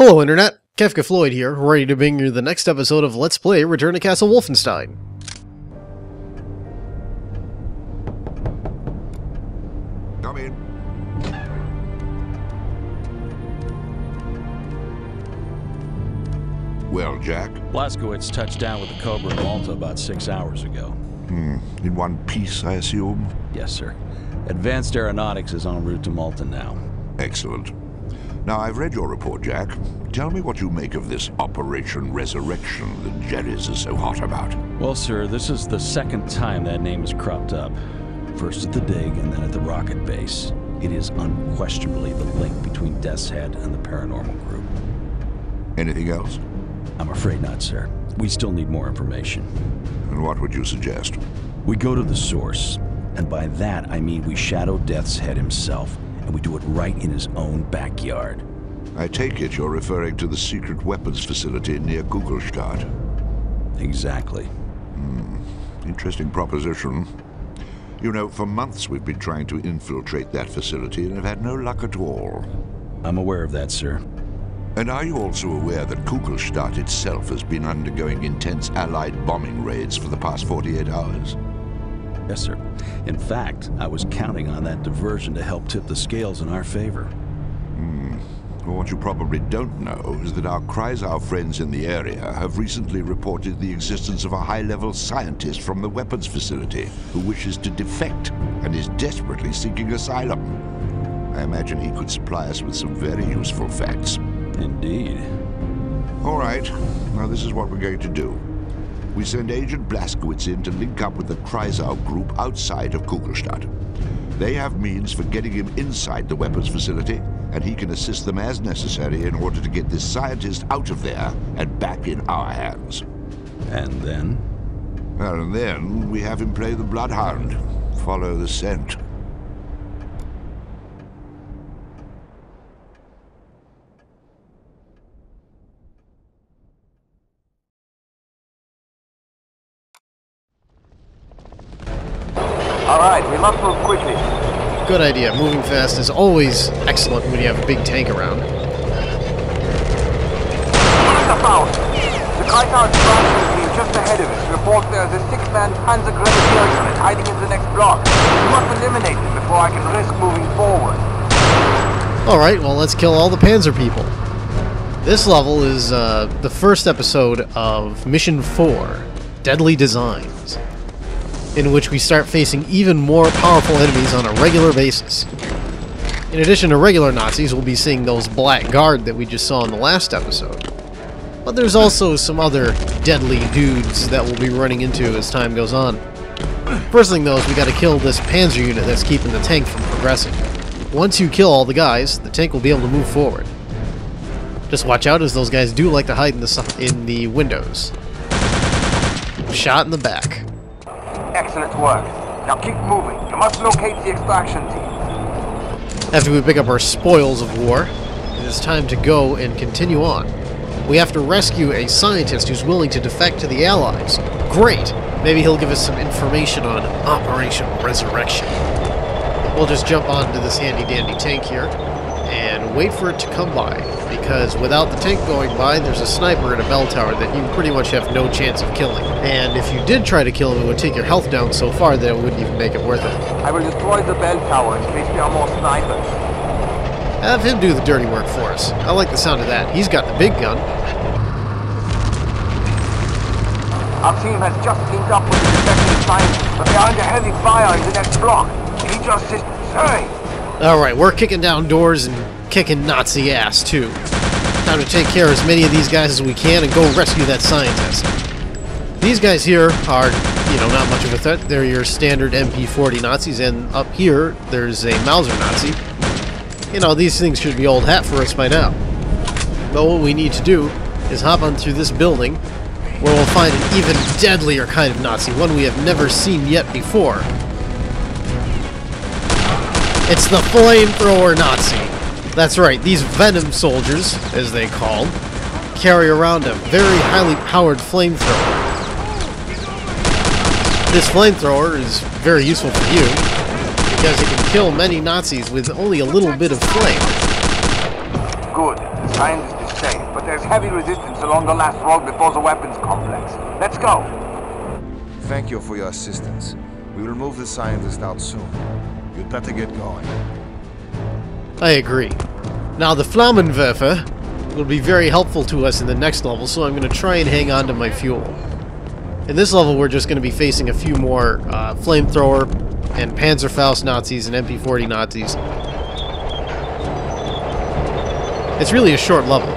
Hello Internet, Kefka Floyd here, ready to bring you the next episode of Let's Play Return to Castle Wolfenstein. Come in. Well, Jack? Blazkowicz touched down with the Cobra in Malta about 6 hours ago. In one piece, I assume? Yes, sir. Advanced Aeronautics is en route to Malta now. Excellent. Now, I've read your report, Jack. Tell me what you make of this Operation Resurrection that Jerry's is so hot about. Well, sir, this is the second time that name has cropped up. First at the dig and then at the rocket base. It is unquestionably the link between Death's Head and the paranormal group. Anything else? I'm afraid not, sir. We still need more information. And what would you suggest? We go to the source, and by that I mean we shadow Death's Head himself, and we do it right in his own backyard. I take it you're referring to the secret weapons facility near Kugelstadt. Exactly. Interesting proposition. You know, for months we've been trying to infiltrate that facility and have had no luck at all. I'm aware of that, sir. And are you also aware that Kugelstadt itself has been undergoing intense Allied bombing raids for the past 48 hours? Yes, sir. In fact, I was counting on that diversion to help tip the scales in our favor. Well, what you probably don't know is that our Kreisau friends in the area have recently reported the existence of a high-level scientist from the weapons facility who wishes to defect and is desperately seeking asylum. I imagine he could supply us with some very useful facts. Indeed. All right. Now this is what we're going to do. We send Agent Blazkowicz in to link up with the Kreisau group outside of Kugelstadt. They have means for getting him inside the weapons facility, and he can assist them as necessary in order to get this scientist out of there and back in our hands. And then? Well, and then we have him play the bloodhound. Follow the scent. All right, we must move quickly. Good idea, moving fast is always excellent when you have a big tank around. What is about? The Kreisau extraction team just ahead of us reports there's a 6-man Panzer Grenadier unit hiding in the next block. We must eliminate them before I can risk moving forward. Alright, well let's kill all the Panzer people. This level is the first episode of Mission 4, Deadly Designs, in which we start facing even more powerful enemies on a regular basis. In addition to regular Nazis, we'll be seeing those Black Guard that we just saw in the last episode. But there's also some other deadly dudes that we'll be running into as time goes on. First thing though is we gotta kill this Panzer unit that's keeping the tank from progressing. Once you kill all the guys, the tank will be able to move forward. Just watch out, as those guys do like to hide in the windows. Shot in the back. Excellent work. Now keep moving. You must locate the extraction team. After we pick up our spoils of war, it is time to go and continue on. We have to rescue a scientist who's willing to defect to the Allies. Great! Maybe he'll give us some information on Operation Resurrection. We'll just jump onto this handy-dandy tank here and wait for it to come by, because without the tank going by, there's a sniper in a bell tower that you pretty much have no chance of killing. And if you did try to kill him, it would take your health down so far that it wouldn't even make it worth it. I will destroy the bell tower in case there are more snipers. Have him do the dirty work for us. I like the sound of that. He's got the big gun. Our team has just teamed up with the defective scientists, but they are under heavy fire in the next block. He just is... Hey! Alright, we're kicking down doors and kicking Nazi ass, too. Time to take care of as many of these guys as we can and go rescue that scientist. These guys here are, you know, not much of a threat. They're your standard MP40 Nazis, and up here, there's a Mauser Nazi. You know, these things should be old hat for us by now. But what we need to do is hop on through this building, where we'll find an even deadlier kind of Nazi, one we have never seen yet before. It's the flamethrower Nazi. That's right, these Venom soldiers, as they call, carry around a very highly powered flamethrower. This flamethrower is very useful for you, because it can kill many Nazis with only a little bit of flame. Good. The scientist is safe, but there's heavy resistance along the last road before the weapons complex. Let's go. Thank you for your assistance. We will move the scientist out soon. You'd better get going. I agree. Now, the Flammenwerfer will be very helpful to us in the next level, so I'm going to try and hang on to my fuel. In this level, we're just going to be facing a few more flamethrower and Panzerfaust Nazis and MP40 Nazis. It's really a short level,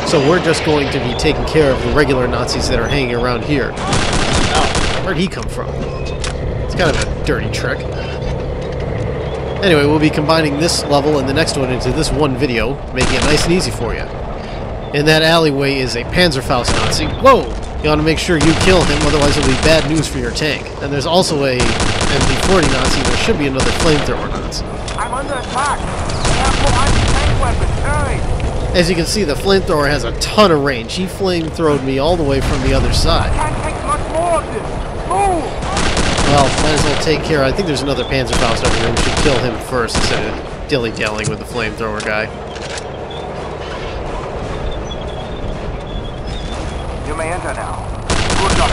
so we're just going to be taking care of the regular Nazis that are hanging around here. Ow, where'd he come from? It's kind of a dirty trick. Anyway, we'll be combining this level and the next one into this one video, making it nice and easy for you. In that alleyway is a Panzerfaust Nazi. Whoa! You want to make sure you kill him, otherwise it'll be bad news for your tank. And there's also a MP40 Nazi, and there should be another flamethrower Nazi. I'm under attack. We have more anti-tank weapons. Hurry! As you can see, the flamethrower has a ton of range. He flamethrowed me all the way from the other side. Can't take much more of this. Move! Well, might as well take care. I think there's another Panzerfaust over here. We should kill him first instead of dilly-dallying with the flamethrower guy. You may enter now. Good luck,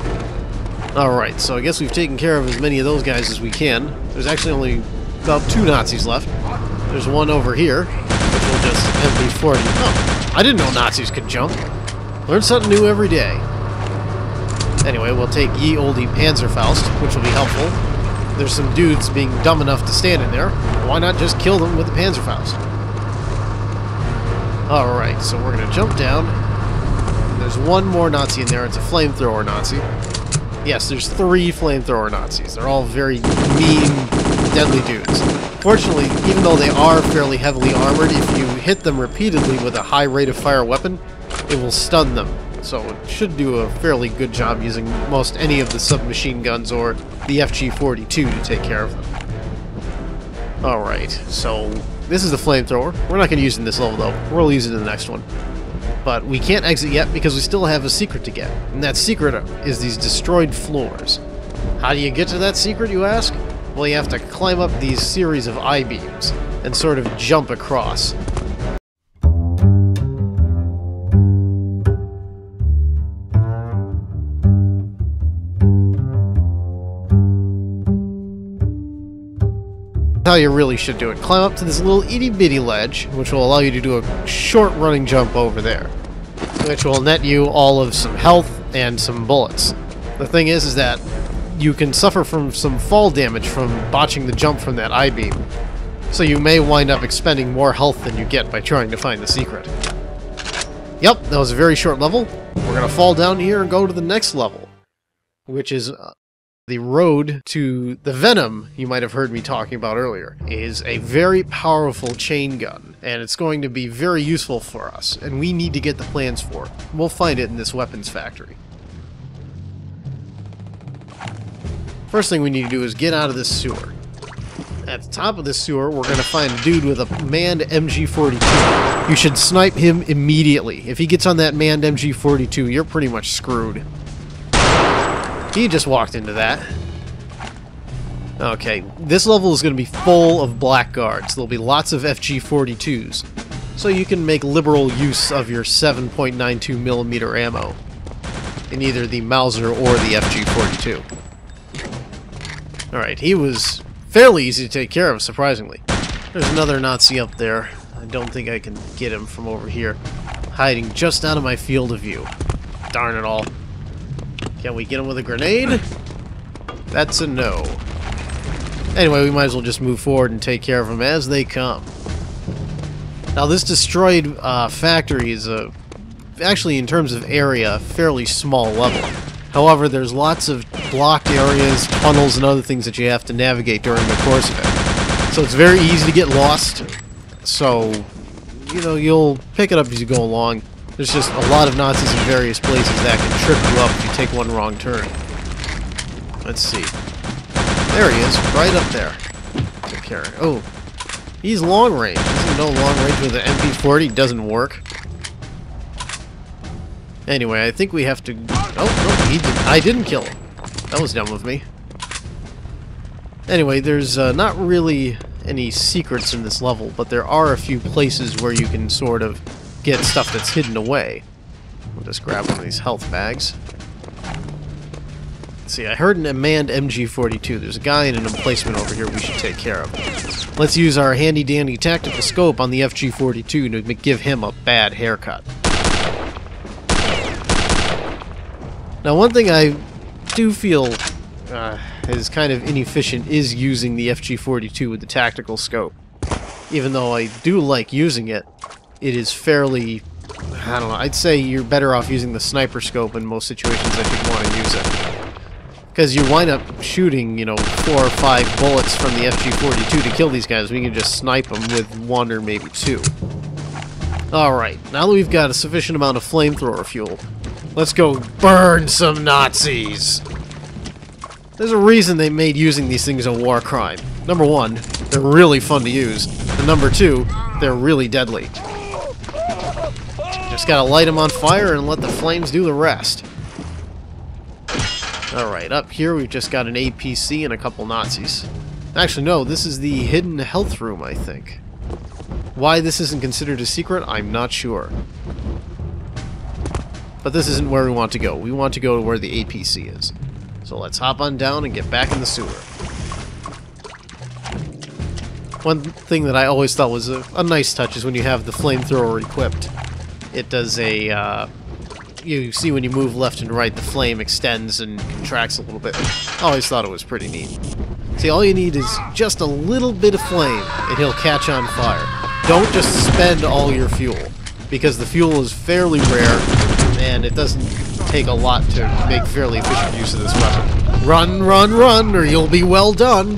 Commissioner. Alright, so I guess we've taken care of as many of those guys as we can. There's actually only about 2 Nazis left. There's one over here, which will just MP40. Oh, I didn't know Nazis could jump. Learn something new every day. Anyway, we'll take ye olde Panzerfaust, which will be helpful. There's some dudes being dumb enough to stand in there. Why not just kill them with the Panzerfaust? Alright, so we're going to jump down. There's one more Nazi in there. It's a flamethrower Nazi. Yes, there's 3 flamethrower Nazis. They're all very mean, deadly dudes. Fortunately, even though they are fairly heavily armored, if you hit them repeatedly with a high rate of fire weapon, it will stun them. So it should do a fairly good job using most any of the submachine guns or the FG-42 to take care of them. Alright, so this is the flamethrower. We're not going to use it in this level though. We'll use it in the next one. But we can't exit yet because we still have a secret to get. And that secret is these destroyed floors. How do you get to that secret, you ask? Well, you have to climb up these series of I-beams and sort of jump across. How you really should do it. Climb up to this little itty-bitty ledge, which will allow you to do a short running jump over there, which will net you all of some health and some bullets. The thing is that you can suffer from some fall damage from botching the jump from that I-beam, so you may wind up expending more health than you get by trying to find the secret. Yep, that was a very short level. We're gonna fall down here and go to the next level, which is the road to the Venom you might have heard me talking about earlier. Is a very powerful chain gun, and it's going to be very useful for us, and we need to get the plans for it. We'll find it in this weapons factory. First thing we need to do is get out of this sewer. At the top of this sewer, we're going to find a dude with a manned MG42. You should snipe him immediately. If he gets on that manned MG42, you're pretty much screwed. He just walked into that. Okay, this level is going to be full of blackguards. There'll be lots of FG42s, so you can make liberal use of your 7.92mm ammo in either the Mauser or the FG42. Alright, he was fairly easy to take care of, surprisingly. There's another Nazi up there. I don't think I can get him from over here, hiding just out of my field of view. Darn it all. Can we get him with a grenade? That's a no. Anyway, we might as well just move forward and take care of them as they come. Now, this destroyed factory is actually, in terms of area, a fairly small level. However, there's lots of blocked areas, tunnels, and other things that you have to navigate during the course of it. So it's very easy to get lost. So, you know, you'll pick it up as you go along. There's just a lot of Nazis in various places that can trip you up if you take one wrong turn. Let's see. There he is, right up there. Take care. Oh, he's long range. Doesn't know long range with the MP40 doesn't work. Anyway, I think we have to... Oh, no, I didn't kill him. That was dumb of me. Anyway, there's not really any secrets in this level, but there are a few places where you can sort of get stuff that's hidden away. We'll just grab one of these health bags. Let's see, I heard an unmanned MG42. There's a guy in an emplacement over here we should take care of. Let's use our handy-dandy tactical scope on the FG42 to give him a bad haircut. Now, one thing I do feel is kind of inefficient is using the FG42 with the tactical scope. Even though I do like using it, it is fairly... I don't know, I'd say you're better off using the sniper scope in most situations that you'd want to use it. Because you wind up shooting, you know, 4 or 5 bullets from the FG42 to kill these guys. We can just snipe them with 1 or maybe 2. Alright, now that we've got a sufficient amount of flamethrower fuel, let's go burn some Nazis! There's a reason they made using these things a war crime. Number 1, they're really fun to use. And number 2, they're really deadly. Just gotta light them on fire and let the flames do the rest. Alright, up here we've just got an APC and a couple Nazis. Actually, no, this is the hidden health room, I think. Why this isn't considered a secret, I'm not sure. But this isn't where we want to go. We want to go to where the APC is. So let's hop on down and get back in the sewer. One thing that I always thought was a nice touch is when you have the flamethrower equipped. It does a, you see when you move left and right, the flame extends and contracts a little bit. I always thought it was pretty neat. See, all you need is just a little bit of flame, and he'll catch on fire. Don't just spend all your fuel, because the fuel is fairly rare, and it doesn't take a lot to make fairly efficient use of this weapon. Run, run, run, or you'll be well done!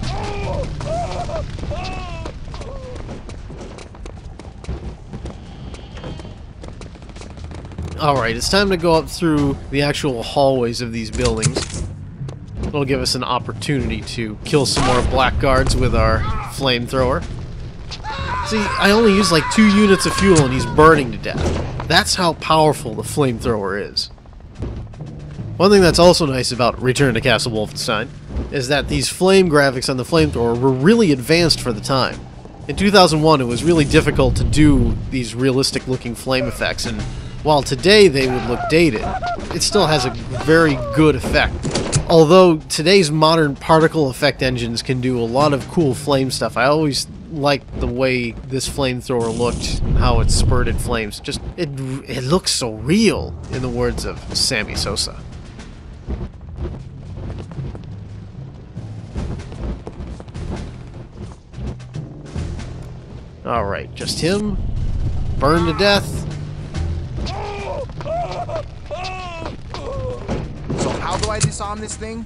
Alright, it's time to go up through the actual hallways of these buildings. It'll give us an opportunity to kill some more blackguards with our flamethrower. See, I only use like 2 units of fuel and he's burning to death. That's how powerful the flamethrower is. One thing that's also nice about Return to Castle Wolfenstein is that these flame graphics on the flamethrower were really advanced for the time. In 2001, it was really difficult to do these realistic looking flame effects, and while today they would look dated, it still has a very good effect. Although today's modern particle effect engines can do a lot of cool flame stuff, I always liked the way this flamethrower looked, how it spurted flames. Just, it looks so real, in the words of Sammy Sosa. Alright, just him. Burned to death. So how do I disarm this thing?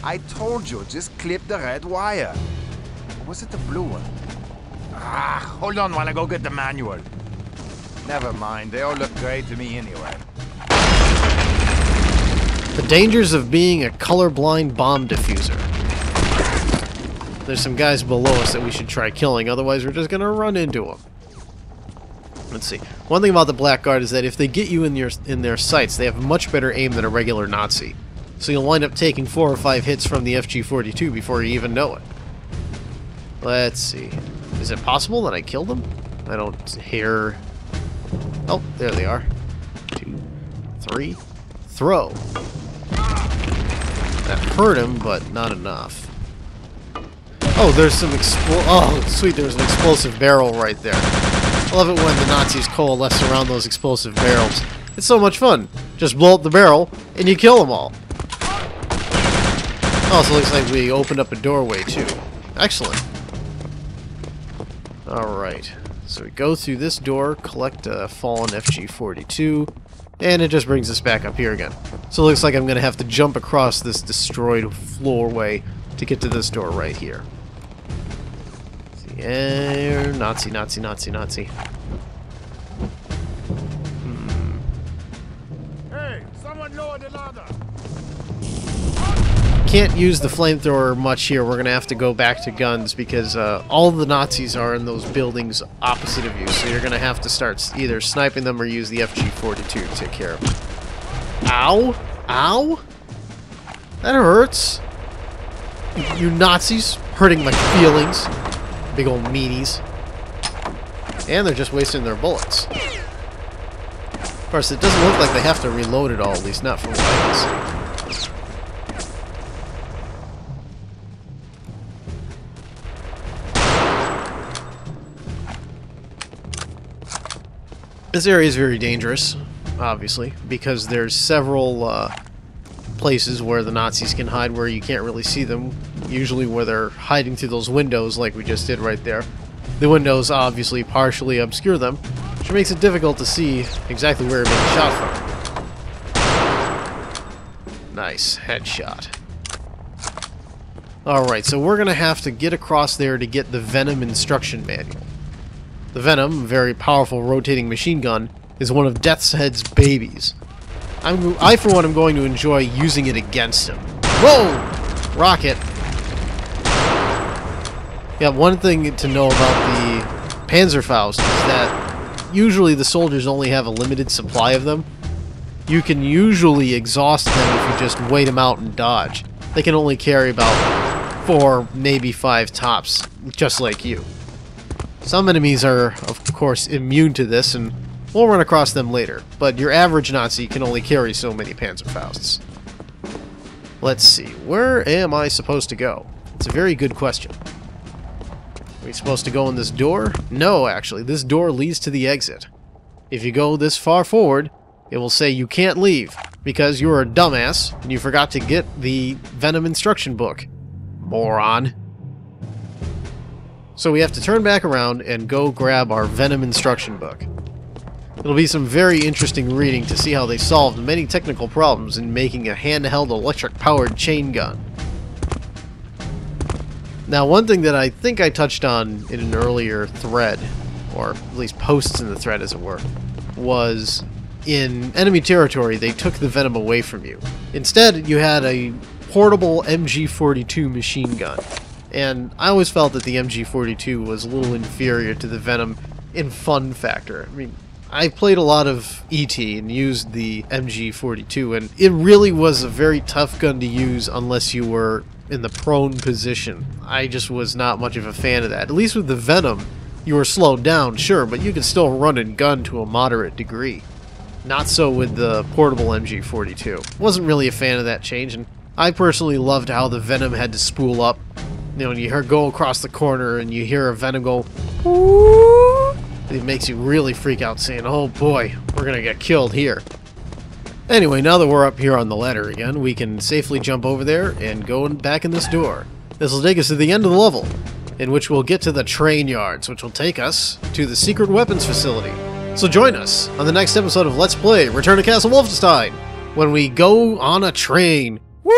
I told you, just clip the red wire. Or was it the blue one? Ah, hold on while I go get the manual. Never mind, they all look great to me anyway. The dangers of being a colorblind bomb diffuser. There's some guys below us that we should try killing, otherwise we're just gonna run into them. Let's see. One thing about the Blackguard is that if they get you in their sights, they have much better aim than a regular Nazi. So you'll wind up taking 4 or 5 hits from the FG42 before you even know it. Let's see. Is it possible that I killed them? I don't hear... Oh, there they are. 2, 3, throw. That hurt him, but not enough. Oh, there's some oh, sweet, there's an explosive barrel right there. I love it when the Nazis coalesce around those explosive barrels. It's so much fun. Just blow up the barrel, and you kill them all. Also looks like we opened up a doorway, too. Excellent. Alright. So we go through this door, collect a fallen FG42, and it just brings us back up here again. So it looks like I'm going to have to jump across this destroyed floorway to get to this door right here. Yeah, Nazi, Nazi, Nazi, Nazi. Hey, someone lower the ladder. Can't use the flamethrower much here. We're going to have to go back to guns because all the Nazis are in those buildings opposite of you. So you're going to have to start either sniping them or use the FG42 to take care of them. Ow! Ow! That hurts. You Nazis hurting my feelings. Big old meanies. And they're just wasting their bullets. Of course, it doesn't look like they have to reload at all, at least not from what I can see. This area is very dangerous, obviously, because there's several places where the Nazis can hide where you can't really see them, usually where they're hiding through those windows like we just did right there. The windows obviously partially obscure them, which makes it difficult to see exactly where you're being shot from. Nice headshot. Alright, so we're going to have to get across there to get the Venom instruction manual. The Venom, a very powerful rotating machine gun, is one of Death's Head's babies. I, for one, am going to enjoy using it against him. Whoa! Rocket. Yeah, one thing to know about the Panzerfaust is that usually the soldiers only have a limited supply of them. You can usually exhaust them if you just wait them out and dodge. They can only carry about 4, maybe 5 tops, just like you. Some enemies are, of course, immune to this, and we'll run across them later, but your average Nazi can only carry so many Panzerfausts. Let's see, where am I supposed to go? It's a very good question. Are we supposed to go in this door? No, actually, this door leads to the exit. If you go this far forward, it will say you can't leave, because you're a dumbass, and you forgot to get the Venom instruction book. Moron. So we have to turn back around and go grab our Venom instruction book. It'll be some very interesting reading to see how they solved many technical problems in making a handheld electric-powered chain gun. Now, one thing that I think I touched on in an earlier thread, or at least posts in the thread as it were, was in enemy territory they took the Venom away from you. Instead, you had a portable MG42 machine gun. And I always felt that the MG42 was a little inferior to the Venom in fun factor. I mean, I played a lot of ET and used the MG42, and it really was a very tough gun to use unless you were in the prone position. I just was not much of a fan of that. At least with the Venom, you were slowed down, sure, but you could still run and gun to a moderate degree. Not so with the portable MG42. Wasn't really a fan of that change, and I personally loved how the Venom had to spool up. You know, when you go across the corner and you hear a Venom go, "Ooh," it makes you really freak out saying, oh boy, we're gonna get killed here. Anyway, now that we're up here on the ladder again, we can safely jump over there and go back in this door. This will take us to the end of the level, in which we'll get to the train yards, which will take us to the secret weapons facility. So join us on the next episode of Let's Play Return to Castle Wolfenstein, when we go on a train. Woo!